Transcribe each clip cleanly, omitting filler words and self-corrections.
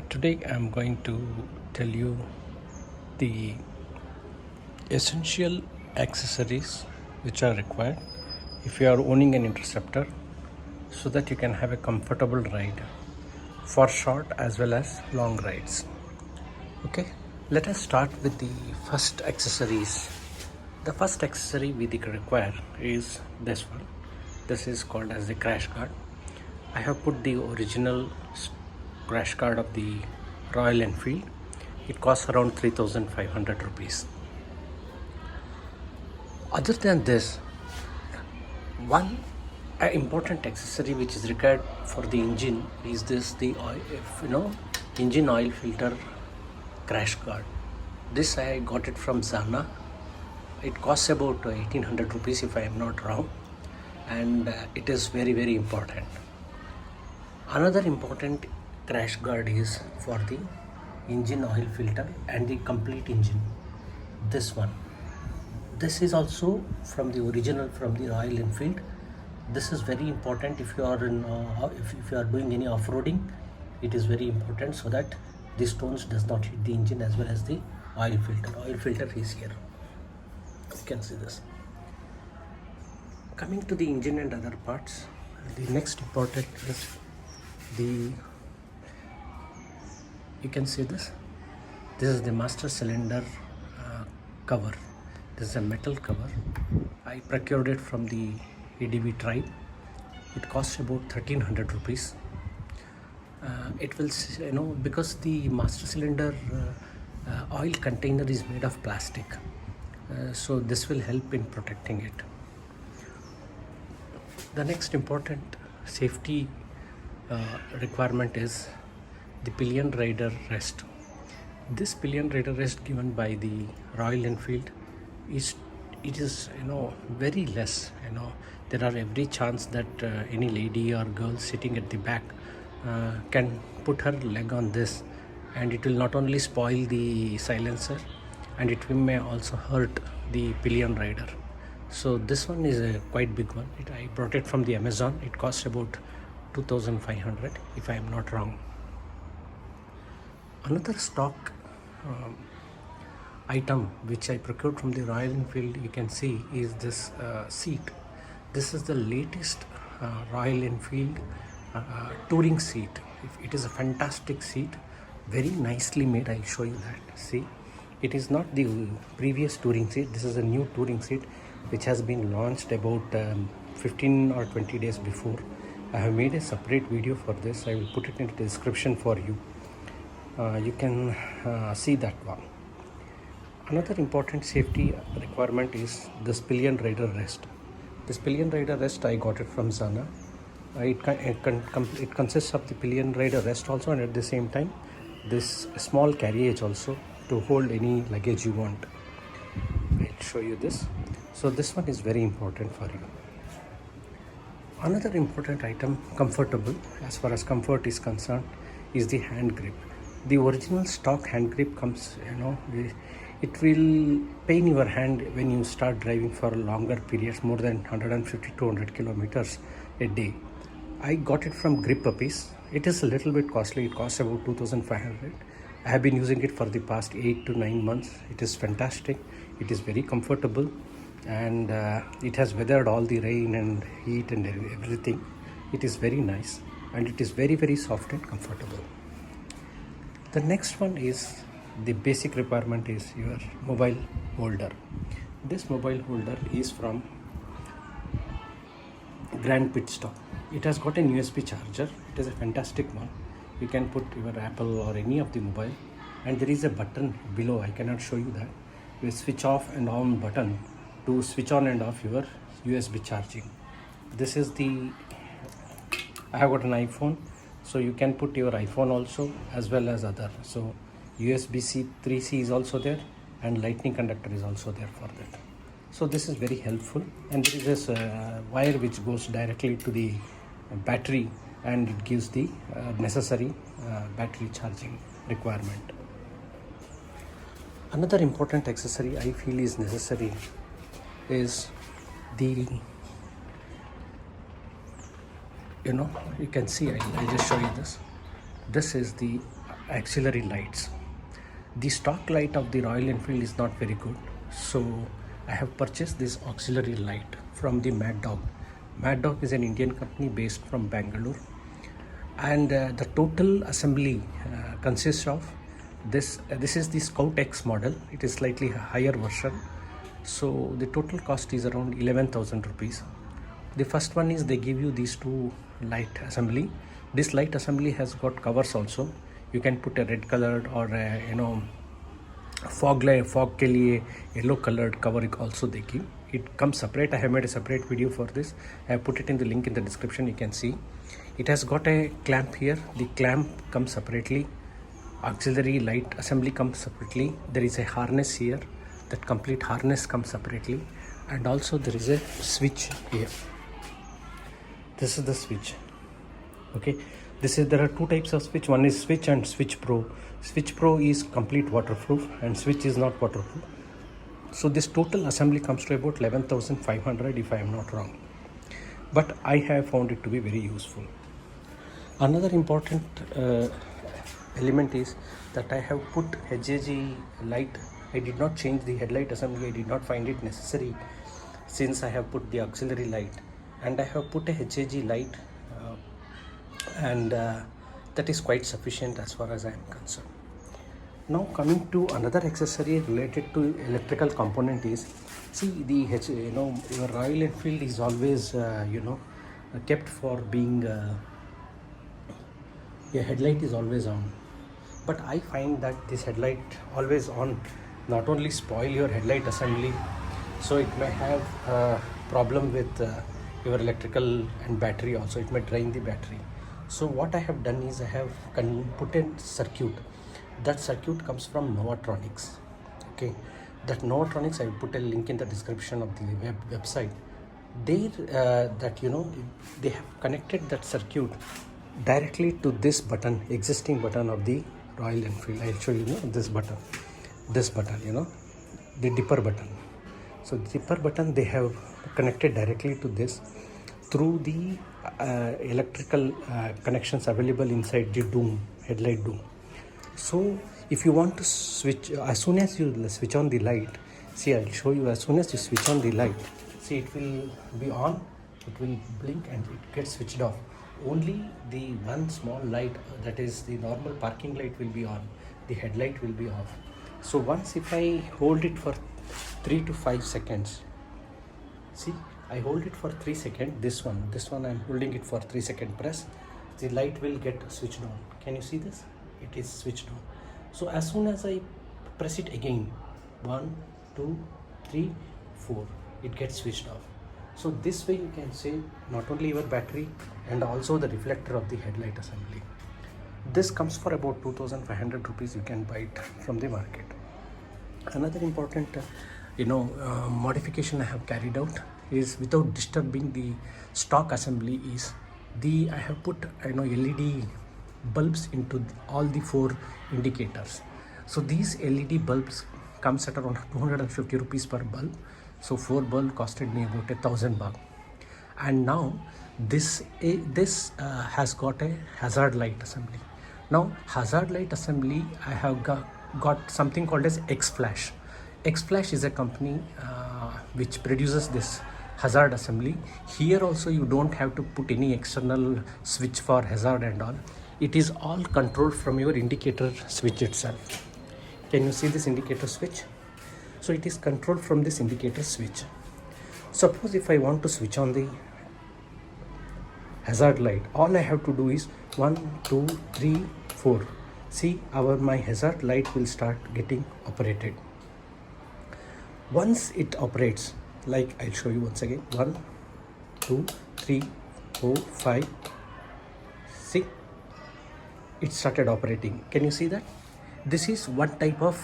Today I'm going to tell you the essential accessories which are required if you are owning an interceptor so that you can have a comfortable ride for short as well as long rides. Okay, let us start with the first accessories. The first accessory we require is this one. This is called as the crash guard. I have put the original crash guard of the Royal Enfield. It costs around 3,500 rupees. Other than this, one important accessory which is required for the engine is the oil, engine oil filter crash guard. This I got it from Zana. It costs about 1,800 rupees if I am not wrong, and it is very important. Another important crash guard is for the engine oil filter and the complete engine. This one. This is also from the original from the Royal Enfield. This is very important if you are if you are doing any off-roading. It is very important so that the stones does not hit the engine as well as the oil filter. Oil filter is here. You can see this. Coming to the engine and other parts, the next important is you can see this. This is the master cylinder cover. This is a metal cover. I procured it from the ADB tribe. It costs about 1,300 rupees. It will, because the master cylinder oil container is made of plastic, so this will help in protecting it. The next important safety requirement is the pillion rider rest. This pillion rider rest given by the Royal Enfield is very less. There are every chance that any lady or girl sitting at the back can put her leg on this, and it will not only spoil the silencer, and it may also hurt the pillion rider. So this one is a quite big one. I brought it from the Amazon. It costs about 2,500 if I am not wrong. Another stock item which I procured from the Royal Enfield, you can see, is this seat. This is the latest Royal Enfield touring seat. It is a fantastic seat, very nicely made. I'll show you that. See, it is not the previous touring seat. This is a new touring seat which has been launched about 15 or 20 days before. I have made a separate video for this. I will put it in the description for you. You can see that one. Another important safety requirement is this pillion rider rest. This pillion rider rest I got it from Zana. It consists of the pillion rider rest also, and at the same time this small carriage also to hold any luggage you want. I'll show you this. So this one is very important for you. Another important item, comfortable, as far as comfort is concerned, is the hand grip. The original stock hand grip comes, it will pain your hand when you start driving for longer periods, more than 150 to 200 kilometers a day. I got it from Grip Puppies. It is a little bit costly. It costs about 2,500. I have been using it for the past 8 to 9 months. It is fantastic. It is very comfortable, and it has weathered all the rain and heat and everything. It is very nice, and it is very soft and comfortable. The next one is the basic requirement is your mobile holder. This mobile holder is from Grand Pit Stop. It has got an USB charger. It is a fantastic one. You can put your Apple or any of the mobile, and there is a button below. I cannot show you that. You switch off and on button to switch on and off your USB charging. This is I have got an iPhone, so you can put your iPhone also as well as other. So USB-C 3C is also there, and lightning conductor is also there for that. So this is very helpful, and there is this wire which goes directly to the battery, and it gives the necessary battery charging requirement. Another important accessory I feel is necessary is the you can see, I'll just show you this. This is the auxiliary lights. The stock light of the Royal Enfield is not very good, so I have purchased this auxiliary light from the Mad Dog. Mad Dog is an Indian company based from Bangalore, and the total assembly consists of this. This is the Scout X model. It is slightly higher version, so the total cost is around 11,000 rupees. The first one is they give you these two light assembly. This light assembly has got covers also. You can put a red colored or a, fog के लिए yellow colored cover also they give. It comes separate. I have made a separate video for this. I have put it in the link in the description. You can see it has got a clamp here. The clamp comes separately. Auxiliary light assembly comes separately. There is a harness here. That complete harness comes separately, and also there is a switch here. This is the switch. Okay, there are two types of switch. One is switch and switch pro. Switch pro is complete waterproof and switch is not waterproof. So this total assembly comes to about 11,500 if I am not wrong, but I have found it to be very useful. Another important element is that I have put HJG light. I did not change the headlight assembly. I did not find it necessary since I have put the auxiliary light, and I have put a HJG light, and that is quite sufficient as far as I am concerned. Now coming to another accessory related to electrical component is, see, the your Royal Enfield is always kept for being your headlight is always on, but I find that this headlight always on not only spoil your headlight assembly, so it may have a problem with your electrical and battery also. It may drain the battery. So what I have done is I have put a circuit. That circuit comes from Novatronics. Okay, that Novatronics, I will put a link in the description of the website. They they have connected that circuit directly to this button, existing button of the Royal Enfield. I will show you this button, the dipper button. So the dipper button they have connected directly to this through the electrical connections available inside the dome, headlight dome. So if you want to switch, as soon as you switch on the light, see, I'll show you. As soon as you switch on the light, see, it will be on, it will blink, and it gets switched off. Only the one small light, that is the normal parking light, will be on. The headlight will be off. So once if I hold it for 3 to 5 seconds, see, I hold it for 3 seconds. This one I'm holding it for 3 second press. The light will get switched on. Can you see this? It is switched on. So as soon as I press it again, 1, 2, 3, 4, it gets switched off. So this way you can save not only your battery and also the reflector of the headlight assembly. This comes for about 2,500 rupees. You can buy it from the market. Another important modification I have carried out is, without disturbing the stock assembly, is I have put LED bulbs into all the 4 indicators. So these LED bulbs comes at around 250 rupees per bulb. So 4 bulb costed me about 1,000 baht. And now this has got a hazard light assembly. Now hazard light assembly, I have got something called as X-Flash. X-Flash is a company which produces this hazard assembly. Here also you don't have to put any external switch for hazard and all. It is all controlled from your indicator switch itself. Can you see this indicator switch? So it is controlled from this indicator switch. Suppose if I want to switch on the hazard light, all I have to do is 1, 2, 3, 4. See, my hazard light will start getting operated. Once it operates, like I'll show you once again, 1, 2, 3, 4, 5, 6, it started operating. Can you see that? This is one type of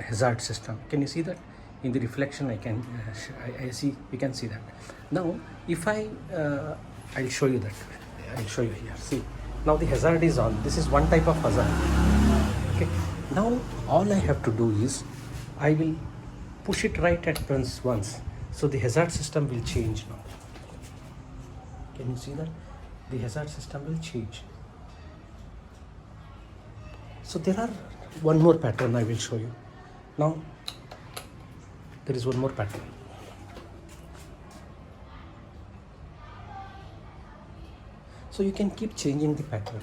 hazard system. Can you see that? In the reflection, I see, you can see that. Now if I'll show you that. I'll show you here. See, now the hazard is on. This is one type of hazard. Okay, now all I have to do is I will push it right at once. So the hazard system will change now. Can you see that? The hazard system will change. So there are one more pattern I will show you. Now there is one more pattern. So you can keep changing the pattern.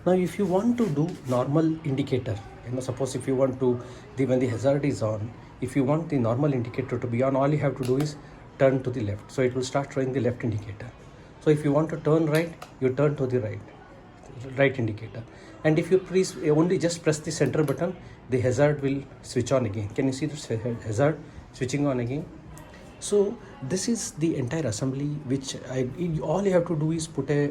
Now if you want to do normal indicator, suppose if you want to, when the hazard is on, if you want the normal indicator to be on, all you have to do is turn to the left. So it will start showing the left indicator. So if you want to turn right, you turn to the right indicator. And if you only just press the center button, the hazard will switch on again. Can you see the hazard switching on again? So this is the entire assembly, which all you have to do is put a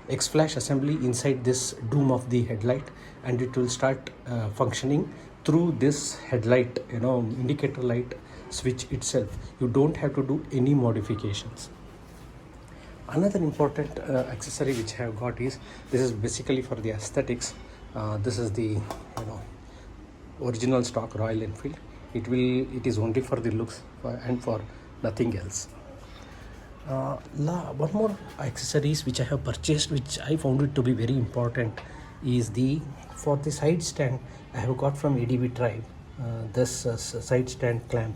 X-flash assembly inside this dome of the headlight, and it will start functioning through this headlight indicator light switch itself. You don't have to do any modifications. Another important accessory which I have got is, this is basically for the aesthetics. This is the original stock Royal Enfield. It is only for the looks and for nothing else. One more accessories which I have purchased, which I found it to be very important, is for the side stand. I have got from ADV Tribe this side stand clamp.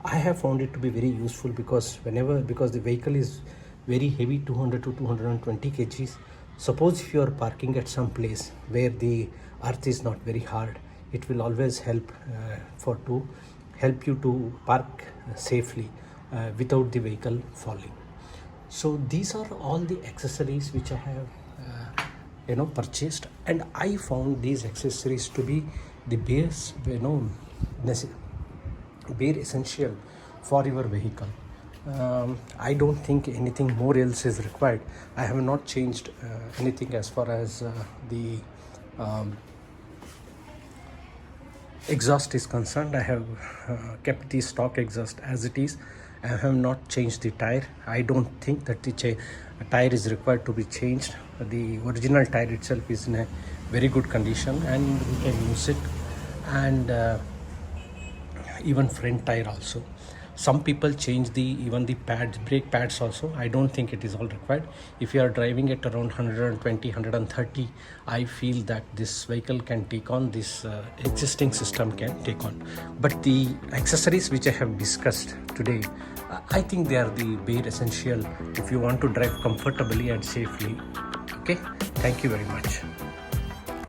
I have found it to be very useful because the vehicle is very heavy, 200 to 220 kgs. Suppose if you are parking at some place where the earth is not very hard, it will always help you to park safely without the vehicle falling. So these are all the accessories which I have purchased, and I found these accessories to be the base bare essential for your vehicle. I don't think anything more else is required. I have not changed anything as far as the exhaust is concerned. I have kept the stock exhaust as it is. I have not changed the tire. I don't think that the tire is required to be changed. The original tire itself is in a very good condition and we can use it, and even front tire also. Some people change even the pads, brake pads also. I don't think it is all required. If you are driving at around 120, 130, I feel that this vehicle can take on, this existing system can take on. But the accessories which I have discussed today, I think they are the bare essential if you want to drive comfortably and safely. Okay, thank you very much.